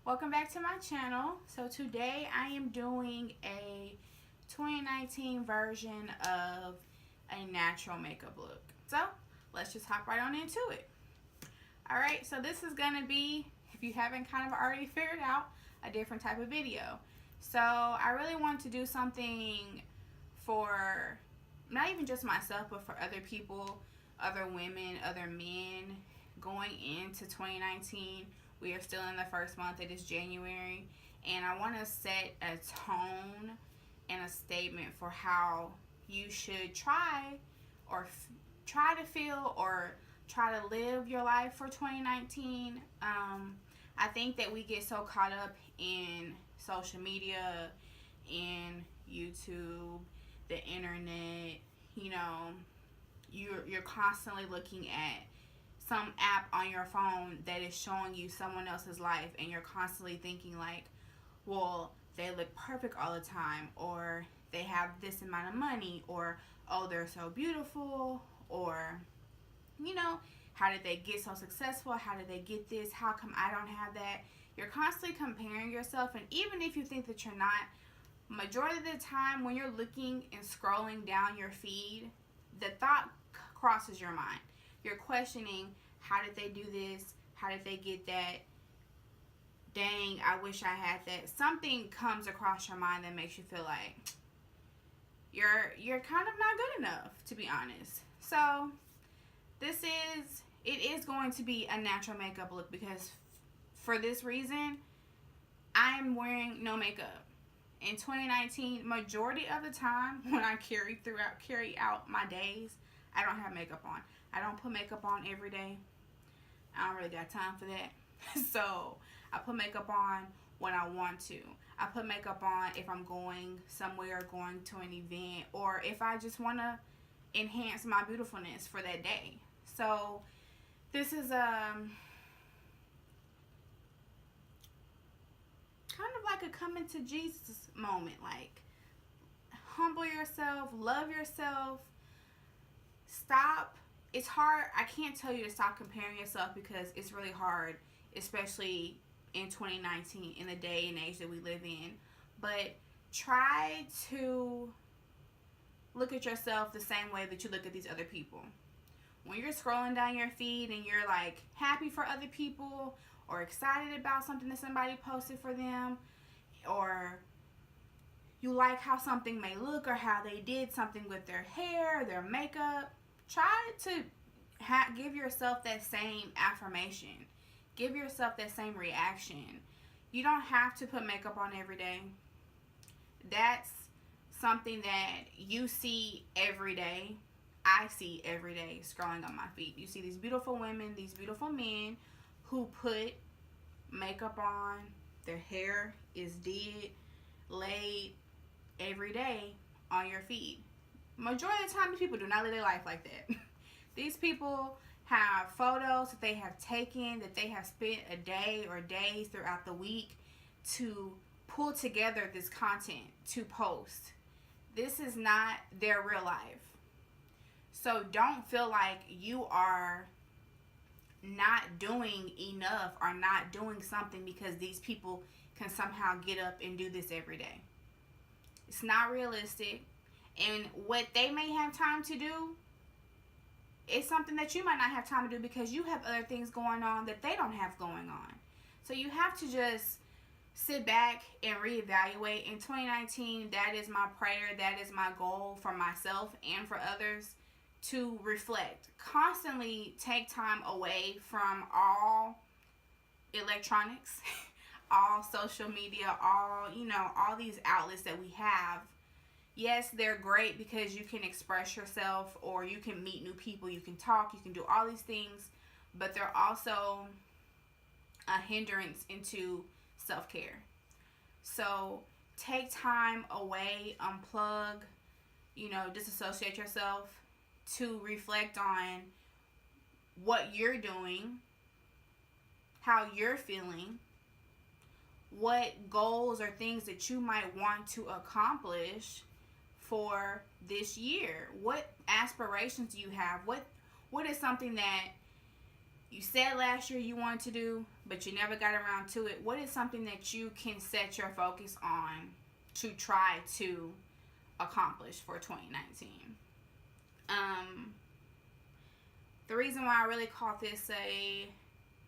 Welcome back to my channel. So today I am doing a 2019 version of a natural makeup look. So let's just hop right on into it. Alright, so this is going to be, if you haven't kind of already figured out, a different type of video. So I really want to do something for not even just myself, but for other people, other women, other men going into 2019. We are still in the first month. It is January, and I want to set a tone and a statement for how you should try to feel or try to live your life for 2019. I think that we get so caught up in social media, in YouTube, the internet. You know, you're constantly looking at some app on your phone that is showing you someone else's life, and you're constantly thinking like, well, they look perfect all the time, or they have this amount of money, or oh, they're so beautiful, or you know, how did they get so successful? How did they get this? How come I don't have that? You're constantly comparing yourself, and even if you think that you're not, majority of the time when you're looking and scrolling down your feed, the thought crosses your mind. You're questioning, how did they do this? How did they get that? Dang, I wish I had that. Something comes across your mind that makes you feel like you're kind of not good enough, to be honest. So it is going to be a natural makeup look, because for this reason, I'm wearing no makeup. In 2019, majority of the time when I carry out my days, I don't have makeup on. I don't put makeup on every day. I don't really got time for that. So I put makeup on when I want to. I put makeup on if I'm going somewhere, going to an event, or if I just want to enhance my beautifulness for that day. So this is kind of like a coming to Jesus moment. Like, humble yourself, love yourself, stop. It's hard. I can't tell you to stop comparing yourself, because it's really hard, especially in 2019, in the day and age that we live in. But try to look at yourself the same way that you look at these other people. When you're scrolling down your feed and you're like happy for other people, or excited about something that somebody posted for them, or you like how something may look, or how they did something with their hair, their makeup, try to give yourself that same affirmation. Give yourself that same reaction. You don't have to put makeup on every day. That's something that you see every day. I see every day scrolling on my feed. You see these beautiful women, these beautiful men who put makeup on. Their hair is did, laid every day on your feed. Majority of the time, these people do not live their life like that. These people have photos that they have taken, that they have spent a day or days throughout the week to pull together this content to post. This is not their real life. So don't feel like you are not doing enough or not doing something because these people can somehow get up and do this every day. It's not realistic. And what they may have time to do is something that you might not have time to do, because you have other things going on that they don't have going on. So you have to just sit back and reevaluate. In 2019, that is my prayer, that is my goal for myself and for others, to reflect. Constantly take time away from all electronics, all social media, all these outlets that we have. Yes, they're great because you can express yourself, or you can meet new people, you can talk, you can do all these things, but they're also a hindrance into self-care. So take time away, unplug, disassociate yourself, to reflect on what you're doing, how you're feeling, what goals or things that you might want to accomplish for this year. What aspirations do you have? What is something that you said last year you wanted to do, but you never got around to it? What is something that you can set your focus on to try to accomplish for 2019? The reason why I really call this a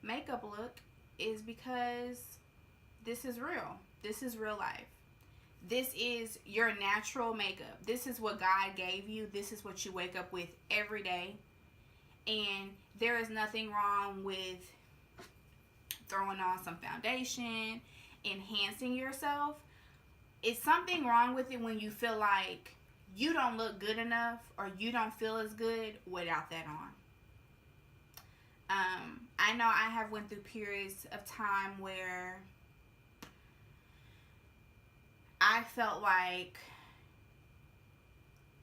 makeup look is because this is real. This is real life. This is your natural makeup. This is what God gave you. This is what you wake up with every day. And there is nothing wrong with throwing on some foundation, enhancing yourself. It's something wrong with it when you feel like you don't look good enough or you don't feel as good without that on. I know I have went through periods of time where I felt like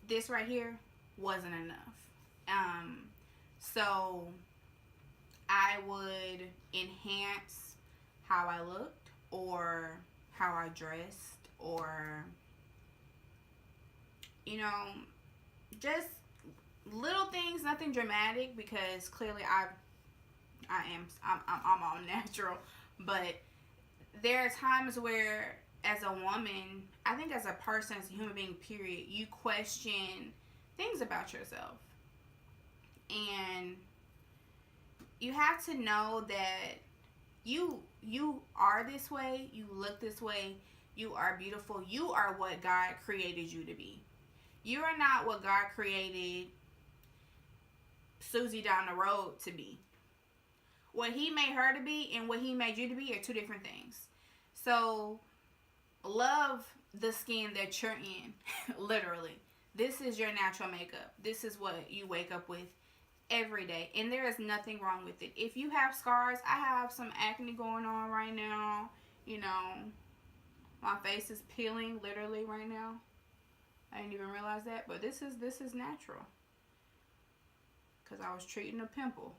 this right here wasn't enough. So I would enhance how I looked or how I dressed or, you know, just little things, nothing dramatic, because clearly I'm all natural. But there are times where, as a woman, I think as a person, as a human being, period, you question things about yourself. And you have to know that you are this way, you look this way, you are beautiful, you are what God created you to be. You are not what God created Susie down the road to be. What he made her to be and what he made you to be are two different things. So love the skin that you're in. Literally. This is your natural makeup. This is what you wake up with every day. And there is nothing wrong with it. If you have scars, I have some acne going on right now. You know, my face is peeling literally right now. I didn't even realize that. But this is natural. Because I was treating a pimple.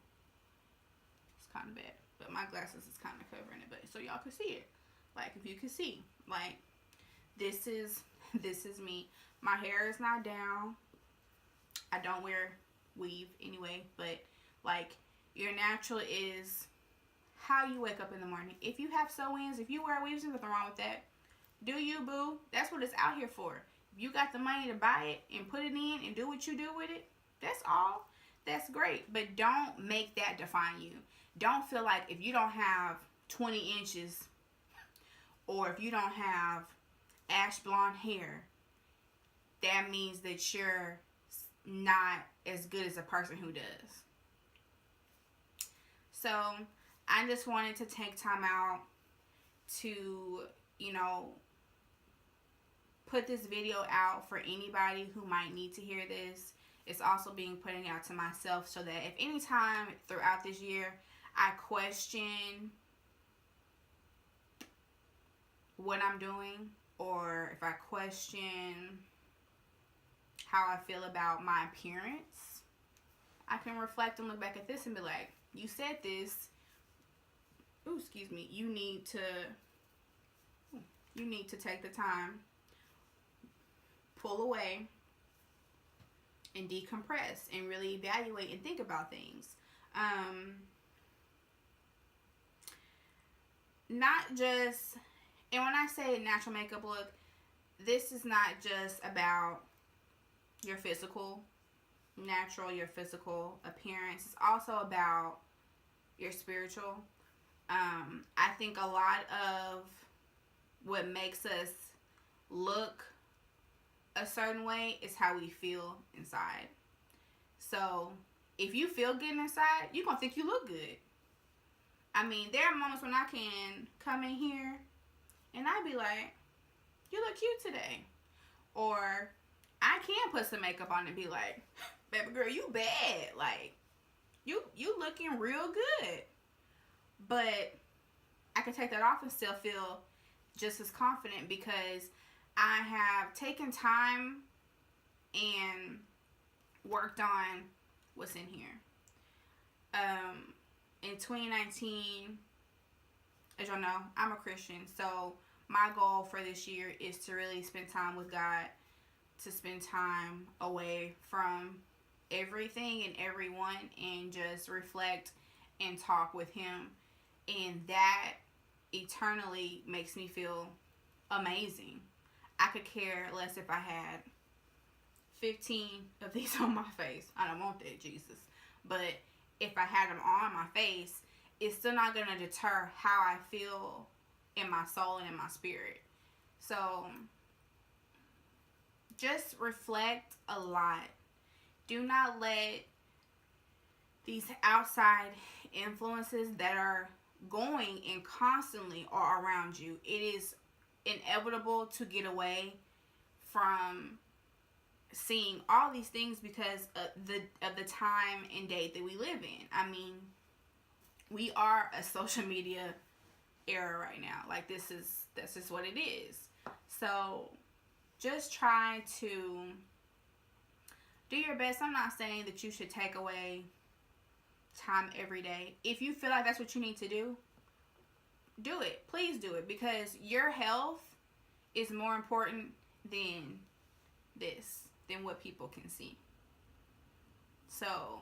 It's kind of bad. But my glasses is kind of covering it. But so y'all can see it. Like, if you can see. Like, this is me. My hair is not down. I don't wear weave anyway. But, like, your natural is how you wake up in the morning. If you have sew-ins, if you wear weaves, there's nothing wrong with that. Do you, boo? That's what it's out here for. If you got the money to buy it and put it in and do what you do with it, that's all. That's great. But don't make that define you. Don't feel like if you don't have 20 inches or if you don't have ash blonde hair, that means that you're not as good as a person who does. So I just wanted to take time out to, you know, put this video out for anybody who might need to hear this. It's also being put out to myself so that if any time throughout this year I question what I'm doing, or if I question how I feel about my appearance, I can reflect and look back at this and be like, you said this. Ooh, excuse me. You need to take the time, pull away, and decompress and really evaluate and think about things. Not just, and when I say natural makeup look, this is not just about your physical, your physical appearance. It's also about your spiritual. I think a lot of what makes us look a certain way is how we feel inside. So if you feel good inside, you're going to think you look good. I mean, there are moments when I can come in here and I be like, you look cute today. Or I can put some makeup on and be like, baby girl, you bad. Like, you looking real good. But I can take that off and still feel just as confident because I have taken time and worked on what's in here. In 2019, as y'all know, I'm a Christian. So my goal for this year is to really spend time with God, to spend time away from everything and everyone and just reflect and talk with him, and that eternally makes me feel amazing. I could care less if I had 15 of these on my face. I don't want that, Jesus. But if I had them on my face, it's still not going to deter how I feel in my soul and in my spirit. So just reflect a lot. Do not let these outside influences that are going and constantly are around you. It is inevitable to get away from seeing all these things because of the time and date that we live in. I mean, we are a social media era right now. Like, that's just what it is. So just try to do your best. I'm not saying that you should take away time every day. If you feel like that's what you need to do, do it. Please do it, because your health is more important than what people can see. So,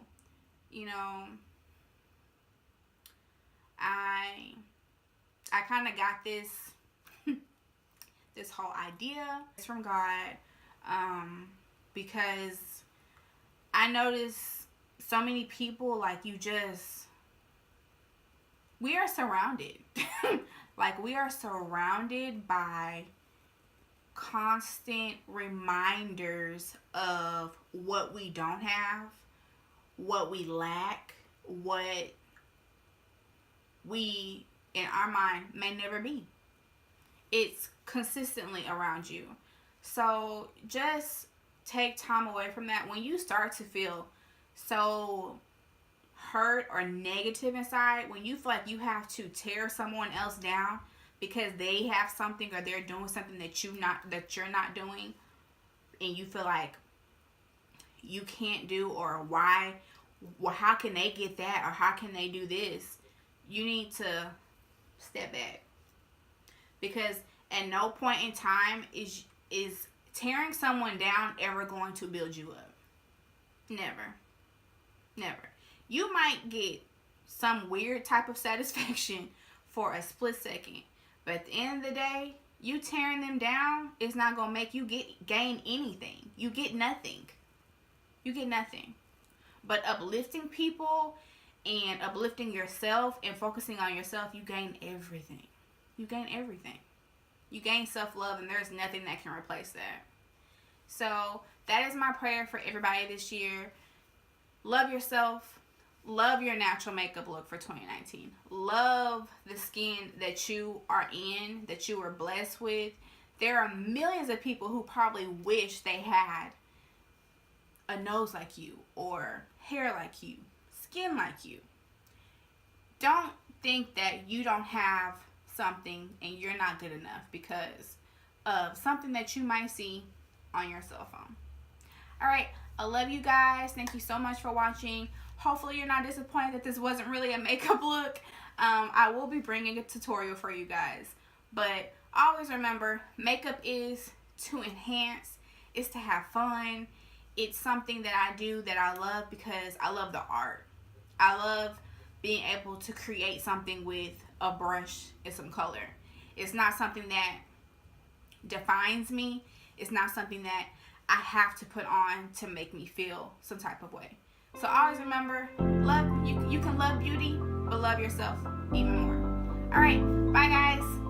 you know, I kind of got this this whole idea. It's from God, because I notice so many people, like, we are surrounded. Like, we are surrounded by constant reminders of what we don't have, what we lack, what we, in our mind, may never be. It's consistently around you. So just take time away from that. When you start to feel so hurt or negative inside, when you feel like you have to tear someone else down because they have something or they're doing something that you're not doing, and you feel like you can't do, or how can they get that, or how can they do this, you need to step back, because at no point in time is tearing someone down ever going to build you up. Never. You might get some weird type of satisfaction for a split second, but at the end of the day, you tearing them down is not going to make you gain anything. You get nothing. But uplifting people and uplifting yourself and focusing on yourself, you gain everything. You gain self-love, and there's nothing that can replace that. So that is my prayer for everybody this year. Love yourself. Love your natural makeup look for 2019. Love the skin that you are in, that you were blessed with. There are millions of people who probably wish they had a nose like you, or hair like you, skin like you. Don't think that you don't have something and you're not good enough because of something that you might see on your cell phone. Alright, I love you guys. Thank you so much for watching. Hopefully you're not disappointed that this wasn't really a makeup look. I will be bringing a tutorial for you guys. But always remember, makeup is to enhance. It's to have fun. It's something that I do that I love because I love the art. I love being able to create something with a brush and some color. It's not something that defines me. It's not something that I have to put on to make me feel some type of way. So always remember, love, you can love beauty, but love yourself even more. Alright, bye guys.